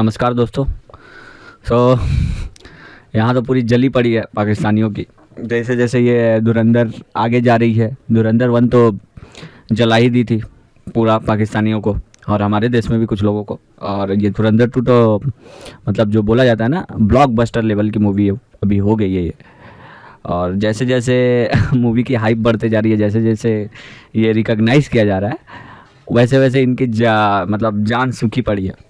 नमस्कार दोस्तों। सो यहाँ तो पूरी जली पड़ी है पाकिस्तानियों की। जैसे जैसे ये धुरंधर आगे जा रही है, धुरंधर 1 तो जला ही दी थी पूरा पाकिस्तानियों को और हमारे देश में भी कुछ लोगों को। और ये धुरंधर 2 तो मतलब जो बोला जाता है ना, ब्लॉकबस्टर लेवल की मूवी अभी हो गई है ये। और जैसे जैसे मूवी की हाइप बढ़ते जा रही है, जैसे जैसे ये रिकॉग्नाइज़ किया जा रहा है, वैसे वैसे इनकी मतलब जान सूखी पड़ी है।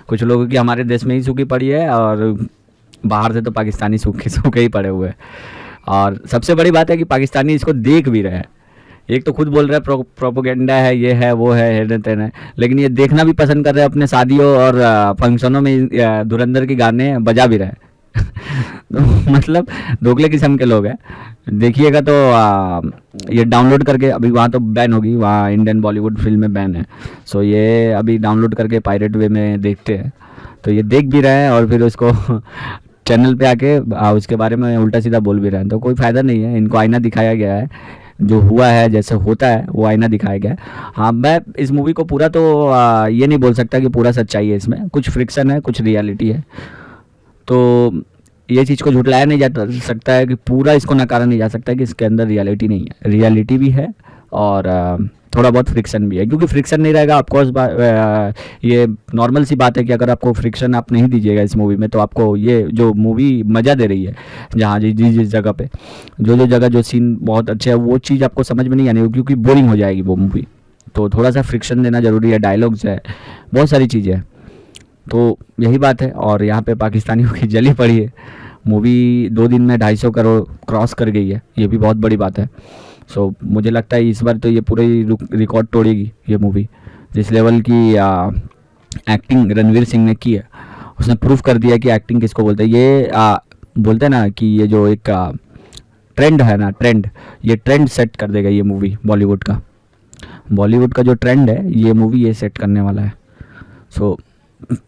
कुछ लोगों की हमारे देश में ही सूखी पड़ी है और बाहर से तो पाकिस्तानी सूखे सूखे ही पड़े हुए हैं। और सबसे बड़ी बात है कि पाकिस्तानी इसको देख भी रहे हैं। एक तो खुद बोल रहा है प्रोपोगेंडा है, ये है वो है तेन है, लेकिन ये देखना भी पसंद कर रहे हैं। अपने शादियों और फंक्शनों में धुरंधर के गाने बजा भी रहे हैं। तो मतलब दोगले किस्म के लोग हैं। देखिएगा तो ये डाउनलोड करके, अभी वहाँ तो बैन होगी, वहाँ इंडियन बॉलीवुड फिल्म में बैन है। सो ये अभी डाउनलोड करके पायरेट वे में देखते हैं, तो ये देख भी रहे हैं और फिर उसको चैनल पे आके उसके बारे में उल्टा सीधा बोल भी रहे हैं। तो कोई फ़ायदा नहीं है। इनको आईना दिखाया गया है, जो हुआ है जैसे होता है वो आईना दिखाया गया है। हाँ, मैं इस मूवी को पूरा तो ये नहीं बोल सकता कि पूरा सच्चाई है, इसमें कुछ फ्रिक्शन है, कुछ रियलिटी है। तो ये चीज़ को झुटलाया नहीं जा सकता है कि पूरा इसको नकारा नहीं जा सकता है कि इसके अंदर रियलिटी नहीं है। रियलिटी भी है और थोड़ा बहुत फ्रिक्शन भी है, क्योंकि फ्रिक्शन नहीं रहेगा ऑफकोर्स। ये नॉर्मल सी बात है कि अगर आपको फ्रिक्शन आप नहीं दीजिएगा इस मूवी में, तो आपको ये जो मूवी मज़ा दे रही है, जहाँ जिस जगह पे जो जगह जो सीन बहुत अच्छे है, वो चीज़ आपको समझ में नहीं आनी, क्योंकि बोरिंग हो जाएगी वो मूवी। तो थोड़ा सा फ्रिक्शन देना ज़रूरी है, डायलॉग्स है, बहुत सारी चीज़ें हैं। तो यही बात है। और यहाँ पे पाकिस्तानियों की जली पड़ी है। मूवी 2 दिन में 250 करोड़ क्रॉस कर गई है, ये भी बहुत बड़ी बात है। सो मुझे लगता है इस बार तो ये पूरे रिकॉर्ड तोड़ेगी ये मूवी। जिस लेवल की एक्टिंग रणवीर सिंह ने की है, उसने प्रूफ कर दिया कि एक्टिंग किसको बोलते हैं। ये बोलते हैं ना कि ये जो एक ट्रेंड है ना, ये ट्रेंड सेट कर देगा ये मूवी। बॉलीवुड का जो ट्रेंड है, ये मूवी ये सेट करने वाला है। सो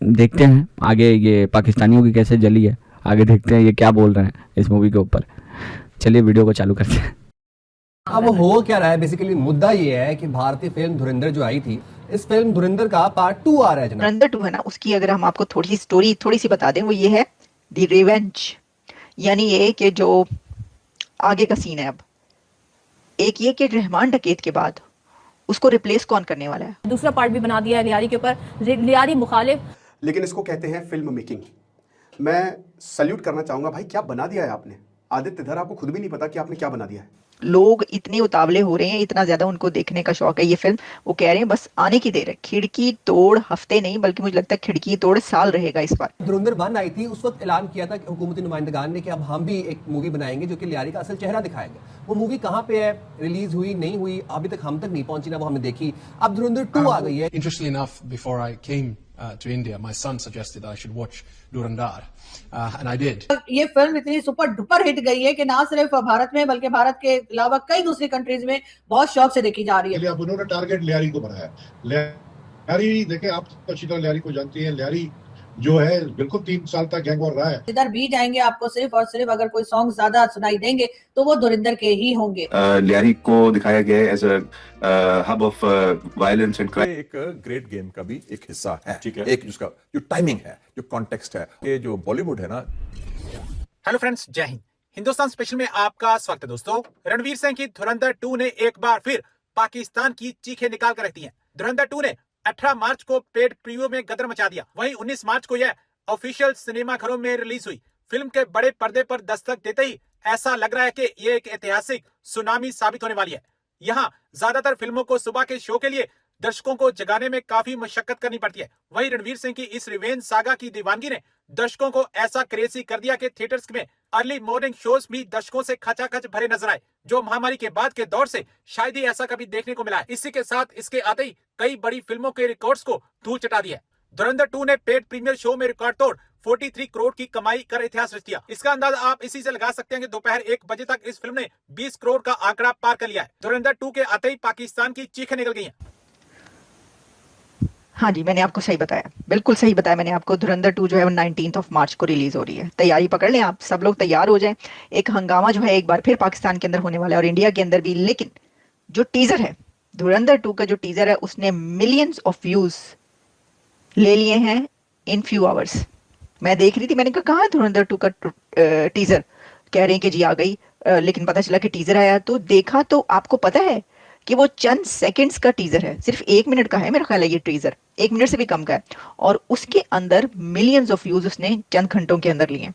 देखते हैं आगे ये पाकिस्तानियों की कैसे जली है, आगे देखते हैं ये क्या बोल रहे हैं इस मूवी के ऊपर। चलिए वीडियो को चालू करते हैं। अब हो क्या रहा है, बेसिकली मुद्दा ये है कि भारतीय फिल्म धुरंधर जो आई थी, इस फिल्म धुरंधर का पार्ट 2 आ रहा है जनाब। धुरंधर 2 है ना, उसकी अगर हम आपको थोड़ी सी बता दें, वो ये है द रिवेंज। यानी ये कि जो आगे का सीन है, अब एक ये कि रहमान डकैत के बाद उसको रिप्लेस कौन करने वाला है। दूसरा पार्ट भी बना दिया है लियारी के ऊपर, लियारी मुखालिफ। लेकिन इसको कहते हैं फिल्म मेकिंग। मैं सल्यूट करना चाहूंगा भाई, क्या बना दिया है आपने। आदित्य धर, आपको खुद भी नहीं पता कि आपने क्या बना दिया है। लोग इतने उतावले हो रहे हैं, इतना ज्यादा उनको देखने का शौक है ये फिल्म, वो कह रहे हैं बस आने की देर है। खिड़की तोड़ हफ्ते नहीं, बल्कि मुझे लगता है खिड़की तोड़ साल रहेगा इस बार। धुरंधर 1 आई थी, उस वक्त ऐलान किया था कि हुकूमती नुमाइंदगान ने कि अब हम भी एक मूवी बनाएंगे जो कि लियारी का असल चेहरा दिखाएगा। वो मूवी कहाँ पे है, रिलीज हुई नहीं हुई, अभी तक हम तक नहीं पहुंची ना वो हमने देखी। अब धुरंधर 2 आ गई है। Interestingly enough, before I came to India, my son suggested I should watch Durandar, and I did. ये फिल्म इतनी सुपर डुपर हिट गई है कि ना सिर्फ भारत में बल्कि भारत के अलावा कई दूसरी कंट्रीज में बहुत शौक से देखी जा रही है। अब उन्होंने टारगेट लियारी को बनाया। लियारी देखें, आप अच्छी तरह लियारी को जानती हैं। लियारी जो है बिल्कुल 3 साल तक गैंग वॉर रहा है। जिधर भी जाएंगे आपको सिर्फ और सिर्फ अगर कोई सॉन्ग ज्यादा सुनाई देंगे तो वो धुरंधर के ही होंगे। लियारी को दिखाया गया है as a hub of violence and crime. एक ग्रेट गेम का भी एक हिस्सा है, ठीक है। एक जिसका जो टाइमिंग है, जो कॉन्टेक्स्ट है, ये जो बॉलीवुड है ना। हेलो फ्रेंड्स, जय हिंद। हिंदुस्तान स्पेशल में आपका स्वागत है दोस्तों। रणवीर सिंह की धुरंधर 2 ने एक बार फिर पाकिस्तान की चीखें निकाल कर रखती हैं। धुरंधर 2 ने 18 मार्च को पेड प्रीव्यू में गदर मचा दिया। वहीं 19 मार्च को यह ऑफिशियल सिनेमा घरों में रिलीज हुई। फिल्म के बड़े पर्दे पर दस्तक देते ही ऐसा लग रहा है कि यह एक ऐतिहासिक सुनामी साबित होने वाली है। यहाँ ज्यादातर फिल्मों को सुबह के शो के लिए दर्शकों को जगाने में काफी मशक्कत करनी पड़ती है। वहीं रणवीर सिंह की इस रिवेंज सागा की दीवानगी ने दर्शकों को ऐसा क्रेजी कर दिया कि थिएटर्स में अर्ली मॉर्निंग शोज भी दर्शकों से खचाखच भरे नजर आए, जो महामारी के बाद के दौर से शायद ही ऐसा कभी देखने को मिला है। इसी के साथ इसके आते ही कई बड़ी फिल्मों के रिकॉर्ड्स को धूल चटा दिया। धुरंधर 2 ने पेड प्रीमियर शो में रिकॉर्ड तोड़ 43 करोड़ की कमाई कर इतिहास रच दिया। इसका अंदाजा आप इसी से लगा सकते हैं कि दोपहर 1 बजे तक इस फिल्म ने 20 करोड़ का आंकड़ा पार कर लिया है। धुरंधर 2 के आते ही पाकिस्तान की चीखें निकल गई हैं। हाँ जी, मैंने आपको सही बताया, बिल्कुल सही बताया मैंने आपको। धुरंधर 2 जो है वो 19 मार्च को रिलीज हो रही है। तैयारी पकड़ लें आप, सब लोग तैयार हो जाएं। एक हंगामा जो है एक बार फिर पाकिस्तान के अंदर होने वाला है और इंडिया के अंदर भी। लेकिन जो टीजर है, धुरंधर 2 का जो टीजर है, उसने मिलियंस ऑफ व्यूज ले लिए हैं इन फ्यू आवर्स। मैं देख रही थी, मैंने कहा कहाँ है धुरंधर 2 का टीजर, कह रहे हैं कि जी आ गई, लेकिन पता चला कि टीजर आया तो देखा तो आपको पता है कि वो चंद सेकंड्स का टीजर है, सिर्फ 1 मिनट का है मेरा ख्याल है ये टीजर, 1 मिनट से भी कम का है, और उसके अंदर मिलियंस ऑफ व्यूज उसने चंद घंटों के अंदर लिए।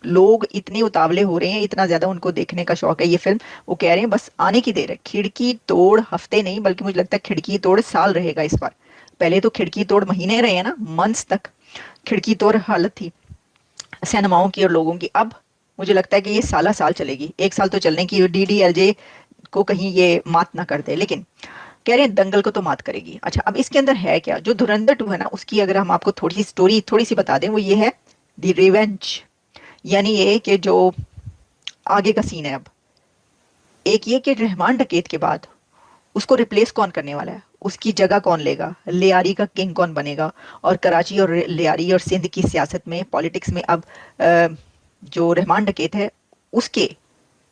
लोग इतने उतावले हो रहे हैं, इतना ज्यादा उनको देखने का शौक है ये फिल्म, वो कह रहे हैं बस आने की देर है। खिड़की तोड़ हफ्ते नहीं बल्कि मुझे लगता है खिड़की तोड़ साल रहेगा इस बार। पहले तो खिड़की तोड़ महीने रहे हैं ना, मंथ्स तक खिड़की तोड़ हालत थी सिनेमाओं की और लोगों की। अब मुझे लगता है कि ये साला साल चलेगी, 1 साल तो चलने की, DDLJ को कहीं ये मात ना कर दे, लेकिन कह रहे हैं दंगल को तो मात करेगी। अच्छा, अब इसके अंदर है क्या, जो धुरंधर 2 है ना, उसकी अगर हम आपको थोड़ी सी स्टोरी थोड़ी सी बता दें, वो ये है द रिवेंज, यानी ये कि जो आगे का सीन है। अब एक ये कि रहमान डकैत के बाद उसको रिप्लेस कौन करने वाला है, उसकी जगह कौन लेगा, लियारी का किंग कौन बनेगा, और कराची और लियारी और सिंध की सियासत में, पॉलिटिक्स में अब जो रहमान डकैत है उसके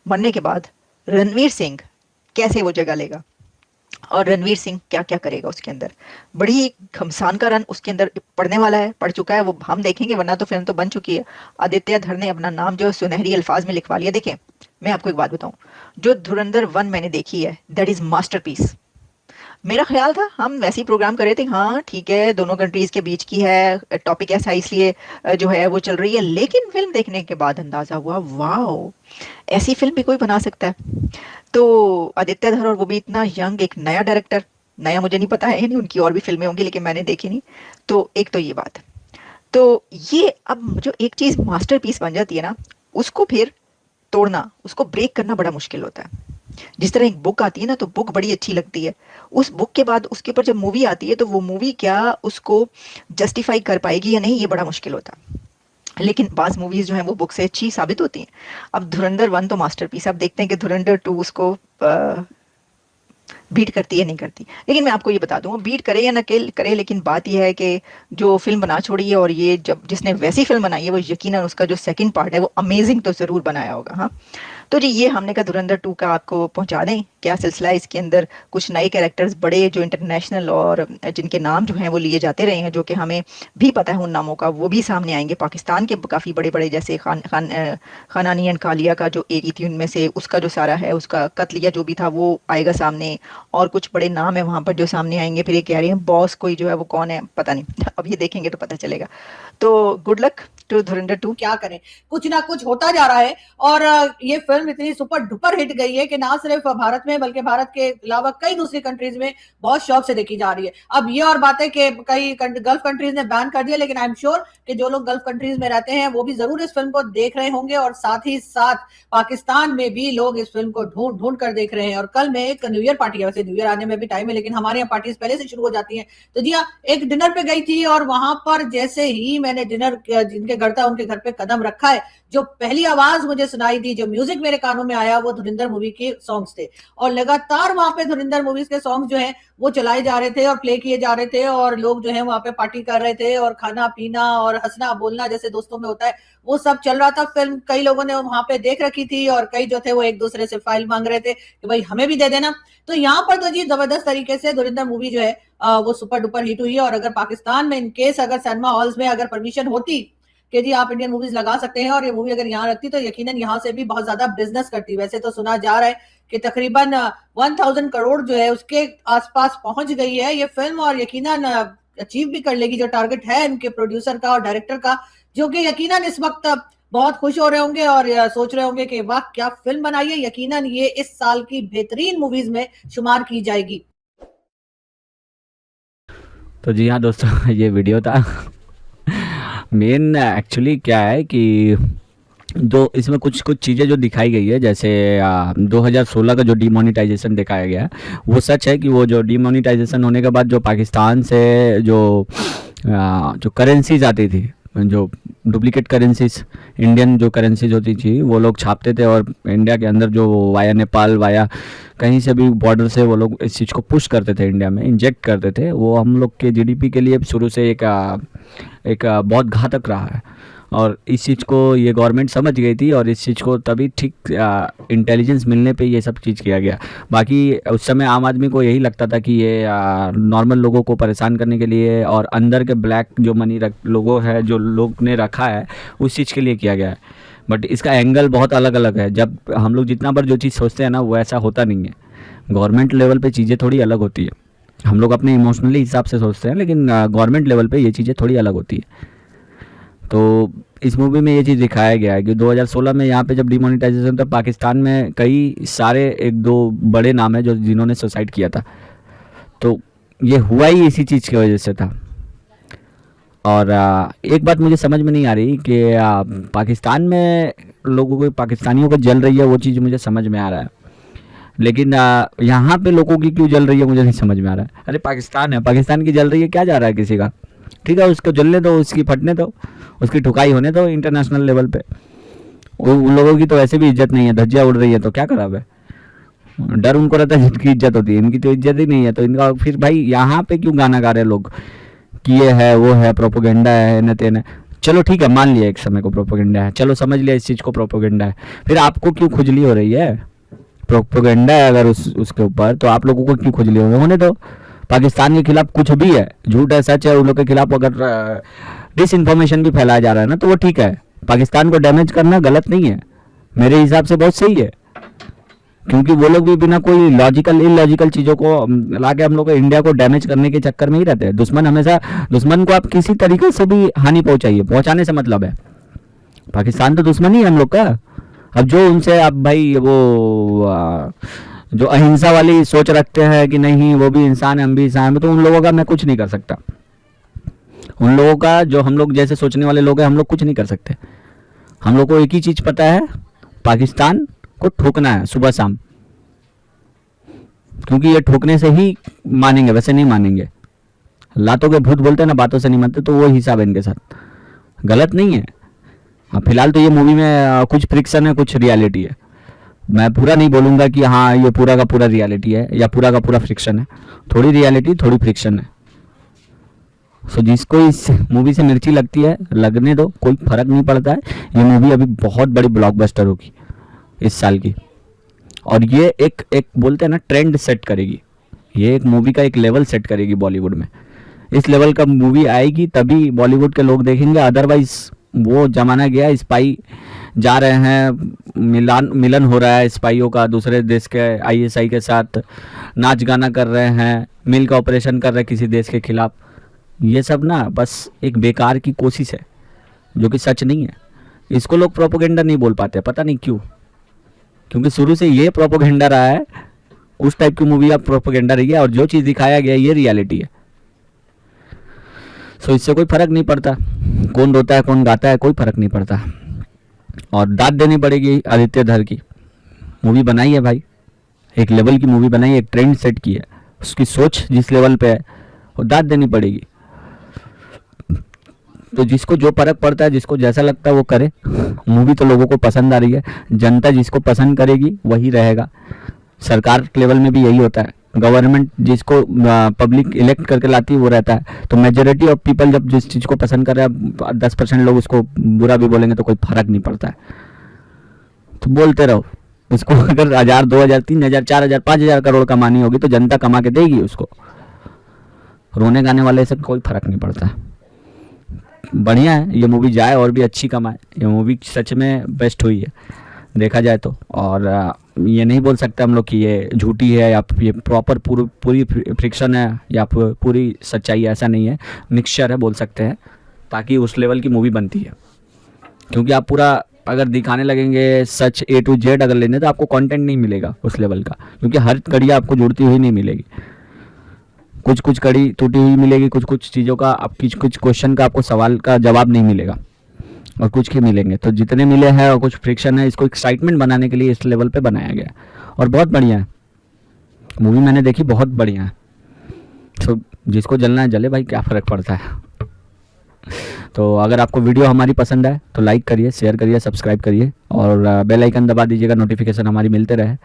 बनने के बाद रणवीर सिंह कैसे वो जगह लेगा, और रणवीर सिंह क्या क्या करेगा उसके अंदर। बड़ी घमसान का रन उसके अंदर पड़ने वाला है, पड़ चुका है, वो हम देखेंगे, वरना तो फिल्म तो बन चुकी है। आदित्य धर ने अपना नाम जो सुनहरी अल्फाज में लिखवा लिया। देखें, मैं आपको एक बात बताऊं, जो धुरंधर 1 मैंने देखी है, दैट इज मास्टरपीस। मेरा ख्याल था हम वैसे ही प्रोग्राम कर रहे थे, हाँ ठीक है दोनों कंट्रीज के बीच की है, टॉपिक ऐसा इसलिए जो है वो चल रही है, लेकिन फिल्म देखने के बाद अंदाजा हुआ वाओ, ऐसी फिल्म भी कोई बना सकता है। तो आदित्य धर, और वो भी इतना यंग, एक नया डायरेक्टर, नया मुझे नहीं पता है, नहीं उनकी और भी फिल्में होंगी लेकिन मैंने देखी नहीं। तो एक तो ये बात, तो ये अब जो एक चीज मास्टरपीस बन जाती है ना, उसको फिर तोड़ना, उसको ब्रेक करना बड़ा मुश्किल होता है। जिस तरह एक बुक आती है ना, तो बुक बड़ी अच्छी लगती है, उस बुक के बाद उसके ऊपर जब मूवी आती है तो वो मूवी क्या उसको जस्टिफाई कर पाएगी या नहीं, ये बड़ा मुश्किल होता है। लेकिन बाज मूवीज जो हैं वो बुक से अच्छी साबित होती हैं। अब धुरंधर 1 तो मास्टरपीस, अब देखते हैं कि धुरंधर 2 उसको बीट करती है नहीं करती। लेकिन मैं आपको ये बता दूं, बीट करे या ना करे, लेकिन बात यह है कि जो फिल्म बना छोड़ी है, और ये जब जिसने वैसी फिल्म बनाई है, वो यकीनन उसका जो सेकंड पार्ट है वो अमेजिंग तो जरूर बनाया होगा। हाँ, तो जी ये हमने कहा धुरंधर 2 का आपको पहुंचा दें, क्या सिलसिला है। इसके अंदर कुछ नए कैरेक्टर्स, बड़े जो इंटरनेशनल और जिनके नाम जो हैं वो लिए जाते रहे हैं, जो कि हमें भी पता है उन नामों का, वो भी सामने आएंगे। पाकिस्तान के काफ़ी बड़े बड़े, जैसे खानानी एंड कालिया का जो एरी थी उनमें से उसका जो सारा है, उसका कत्लिया जो भी था वो आएगा सामने, और कुछ बड़े नाम है वहाँ पर जो सामने आएंगे। फिर ये कह रहे हैं बॉस कोई जो है वो कौन है पता नहीं, अब ये देखेंगे तो पता चलेगा। तो गुड लक टू धुरंधर 2। क्या करें, कुछ ना कुछ होता जा रहा है, और ये फिल्म इतनी सुपर डुपर हिट गई है कि ना सिर्फ भारत में बल्कि भारत के अलावा कई दूसरी कंट्रीज में बहुत शौक से देखी जा रही है। अब ये और बात है कि कई गल्फ कंट्रीज ने बैन कर दिया, लेकिन आई एम श्योर कि जो लोग गल्फ कंट्रीज में रहते हैं वो भी जरूर इस फिल्म को देख रहे होंगे, और साथ ही साथ पाकिस्तान में भी लोग इस फिल्म को ढूंढ ढूंढ कर देख रहे हैं। और कल में एक न्यू ईयर पार्टी है, वैसे न्यू ईयर आने में भी टाइम है, लेकिन हमारे यहाँ पार्टीज पहले से शुरू हो जाती है। तो जी हाँ, एक डिनर पे गई थी, और वहां पर जैसे ही मैंने डिनर जिनके घर था उनके घर पे कदम रखा है, जो पहली आवाज मुझे सुनाई दी, जो म्यूजिक मेरे कानों में आया, वो धुरंधर मूवी के सॉन्ग्स थे। और लगातार वहां पे धुरंधर मूवीज के सॉन्ग्स जो हैं वो चलाए जा रहे थे और प्ले किए जा रहे थे, और लोग जो है वहां पे पार्टी कर रहे थे, और खाना पीना और हंसना बोलना जैसे दोस्तों में होता है वो सब चल रहा था। फिल्म कई लोगों ने वहां पे देख रखी थी, और कई जो थे वो एक दूसरे से फाइल मांग रहे थे कि भाई हमें भी दे देना। तो यहाँ पर तो जी जबरदस्त तरीके से धुरंधर मूवी जो है वो सुपर डुपर हिट हुई है। और अगर पाकिस्तान में इनकेस अगर सिनेमा हॉल्स में अगर परमिशन होती कि जी आप इंडियन मूवीज लगा सकते हैं, और ये मूवी अगर यहाँ रखती तो यकीनन यहाँ से भी बहुत ज्यादा बिजनेस करती। वैसे तो सुना जा रहा है कि तकरीबन 1000 करोड़ जो है उसके आसपास पहुंच गई है ये फिल्म, और यकीनन अचीव भी कर लेगी जो टारगेट है इनके प्रोड्यूसर का और डायरेक्टर का, जो कि यकीनन इस वक्त बहुत खुश हो रहे होंगे और सोच रहे होंगे कि वाह क्या फिल्म बनाई है। यकीनन ये इस साल की बेहतरीन मूवीज में शुमार की जाएगी। तो जी हाँ दोस्तों, ये वीडियो था। मेन एक्चुअली क्या है कि जो इसमें कुछ चीज़ें जो दिखाई गई है, जैसे 2016 का जो डीमोनेटाइजेशन दिखाया गया है, वो सच है कि वो जो डीमोनेटाइजेशन होने के बाद जो पाकिस्तान से जो करेंसीज आती थी, जो डुप्लीकेट करेंसीज, इंडियन जो करेंसीज होती थी वो लोग छापते थे, और इंडिया के अंदर जो वाया नेपाल, वाया कहीं से भी बॉर्डर से वो लोग इस चीज़ को पुश करते थे, इंडिया में इंजेक्ट करते थे। वो हम लोग के जीडीपी के लिए शुरू से एक बहुत घातक रहा है। और इस चीज़ को ये गवर्नमेंट समझ गई थी और इस चीज़ को तभी ठीक इंटेलिजेंस मिलने पे ये सब चीज़ किया गया। बाकी उस समय आम आदमी को यही लगता था कि ये नॉर्मल लोगों को परेशान करने के लिए और अंदर के ब्लैक जो मनी लोगों है जो लोग ने रखा है उस चीज़ के लिए किया गया है। बट इसका एंगल बहुत अलग अलग है। जब हम लोग जितना बार जो चीज़ सोचते हैं ना वो ऐसा होता नहीं है। गवर्नमेंट लेवल पे चीज़ें थोड़ी अलग होती है। हम लोग अपने इमोशनली हिसाब से सोचते हैं लेकिन गवर्नमेंट लेवल पे ये चीज़ें थोड़ी अलग होती है। तो इस मूवी में ये चीज़ दिखाया गया है कि 2016 में यहाँ पे जब डिमोनेटाइजेशन था पाकिस्तान में कई सारे एक दो बड़े नाम है जो जिन्होंने सुसाइड किया था। तो ये हुआ ही इसी चीज़ की वजह से था। और एक बात मुझे समझ में नहीं आ रही कि पाकिस्तान में लोगों को पाकिस्तानियों को जल रही है वो चीज़ मुझे समझ में आ रहा है, लेकिन यहाँ पे लोगों की क्यों जल रही है मुझे नहीं समझ में आ रहा है। अरे पाकिस्तान है, पाकिस्तान की जल रही है, क्या जा रहा है किसी का? ठीक है, उसको जलने दो, उसकी फटने दो, उसकी ठुकाई होने दो इंटरनेशनल लेवल पे। उन लोगों की तो ऐसे भी इज्जत नहीं है, धज्जियाँ उड़ रही है तो क्या खराब है? डर उनको रहता है जिनकी इज्जत होती है, इनकी तो इज्जत ही नहीं है। तो इनका फिर भाई यहाँ पे क्यों गाना गा रहे हैं लोग कि ये है वो है प्रोपोगेंडा है न तेन। चलो ठीक है, मान लिया एक समय को प्रोपोगेंडा है, चलो समझ लिया इस चीज़ को प्रोपोगेंडा है, फिर आपको क्यों खुजली हो रही है? प्रोपोगेंडा है अगर उसके ऊपर तो आप लोगों को क्यों खुजली होने दो। पाकिस्तान के खिलाफ कुछ भी है, झूठ है सच है, उन लोग के खिलाफ अगर डिस इन्फॉर्मेशन भी फैलाया जा रहा है ना तो वो ठीक है। पाकिस्तान को डैमेज करना गलत नहीं है, मेरे हिसाब से बहुत सही है, क्योंकि वो लोग भी बिना कोई लॉजिकल इलॉजिकल चीज़ों को लाके हम लोग इंडिया को डैमेज करने के चक्कर में ही रहते हैं। दुश्मन को आप किसी तरीके से भी हानि पहुंचाइए, पहुंचाने से मतलब है। पाकिस्तान तो दुश्मन ही है हम लोग का। अब जो उनसे आप भाई वो जो अहिंसा वाली सोच रखते हैं कि नहीं वो भी इंसान है हम भी इंसान है, तो उन लोगों का मैं कुछ नहीं कर सकता। उन लोगों का जो हम लोग जैसे सोचने वाले लोग हैं हम लोग कुछ नहीं कर सकते। हम लोग को एक ही चीज़ पता है, पाकिस्तान को ठोकना है सुबह शाम, क्योंकि ये ठोकने से ही मानेंगे, वैसे नहीं मानेंगे। लातों के भूत बोलते हैं ना, बातों से नहीं मानते, तो वो हिसाब है इनके साथ। गलत नहीं है। हाँ फिलहाल तो ये मूवी में कुछ फ्रिक्शन है कुछ रियलिटी है। मैं पूरा नहीं बोलूँगा कि हाँ ये पूरा का पूरा रियलिटी है या पूरा का पूरा फ्रिक्शन है, थोड़ी रियलिटी थोड़ी फ्रिक्शन है। सो जिसको इस मूवी से मिर्ची लगती है लगने दो, कोई फर्क नहीं पड़ता है। ये मूवी अभी बहुत बड़ी ब्लॉकबस्टर होगी इस साल की, और ये एक बोलते हैं ना ट्रेंड सेट करेगी। ये एक मूवी का एक लेवल सेट करेगी बॉलीवुड में। इस लेवल का मूवी आएगी तभी बॉलीवुड के लोग देखेंगे, अदरवाइज वो जमाना गया। स्पाई जा रहे हैं, मिलन हो रहा है स्पाइयों का दूसरे देश के आईएसआई के साथ, नाच गाना कर रहे हैं, मिल का ऑपरेशन कर रहे हैं किसी देश के खिलाफ। ये सब ना बस एक बेकार की कोशिश है जो कि सच नहीं है। इसको लोग प्रोपोगेंडा नहीं बोल पाते, पता नहीं क्यों, क्योंकि शुरू से ये प्रोपोगेंडा रहा है। उस टाइप की मूवी अब प्रोपोगेंडा रही है और जो चीज़ दिखाया गया ये रियलिटी है। सो इससे कोई फर्क नहीं पड़ता कौन रोता है कौन गाता है, कोई फर्क नहीं पड़ता। और दाद देनी पड़ेगी आदित्य धर की। मूवी बनाई है भाई, एक लेवल की मूवी बनाई है, एक ट्रेंड सेट की है, उसकी सोच जिस लेवल पे है वो दाद देनी पड़ेगी। तो जिसको जो फर्क पड़ता है, जिसको जैसा लगता है वो करे। मूवी तो लोगों को पसंद आ रही है, जनता जिसको पसंद करेगी वही रहेगा। सरकार लेवल में भी यही होता है, गवर्नमेंट जिसको पब्लिक इलेक्ट करके लाती है वो रहता है। तो मेजॉरिटी ऑफ पीपल जब जिस चीज़ को पसंद कर रहे हैं, 10% लोग उसको बुरा भी बोलेंगे तो कोई फर्क नहीं पड़ता है। तो बोलते रहो, उसको अगर 1000, 2000, 3000, 4000, 5000 करोड़ कमानी होगी तो जनता कमा के देगी उसको। रोने गाने वाले से कोई फर्क नहीं पड़ता। बढ़िया है ये मूवी, जाए और भी अच्छी कमाए। ये मूवी सच में बेस्ट हुई है देखा जाए तो। और ये नहीं बोल सकते हम लोग कि ये झूठी है या ये प्रॉपर पूरी फ्रिक्शन है या पूरी सच्चाई, ऐसा नहीं है, मिक्सचर है बोल सकते हैं, ताकि उस लेवल की मूवी बनती है। क्योंकि आप पूरा अगर दिखाने लगेंगे सच A to Z अगर लेने तो आपको कंटेंट नहीं मिलेगा उस लेवल का, क्योंकि हर कड़ी आपको जुड़ती हुई नहीं मिलेगी। कुछ कड़ी टूटी हुई मिलेगी, कुछ चीज़ों का कुछ क्वेश्चन का आपको सवाल का जवाब नहीं मिलेगा और कुछ के मिलेंगे। तो जितने मिले हैं और कुछ फ्रिक्शन है, इसको एक्साइटमेंट बनाने के लिए इस लेवल पे बनाया गया और बहुत बढ़िया है मूवी। मैंने देखी, बहुत बढ़िया है। तो जिसको जलना है जले भाई, क्या फ़र्क पड़ता है। तो अगर आपको वीडियो हमारी पसंद है तो लाइक करिए, शेयर करिए, सब्सक्राइब करिए और बेल आइकन दबा दीजिएगा, नोटिफिकेशन हमारी मिलते रहे।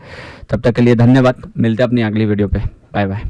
तब तक के लिए धन्यवाद, मिलते हैं अपनी अगली वीडियो पे। Bye bye.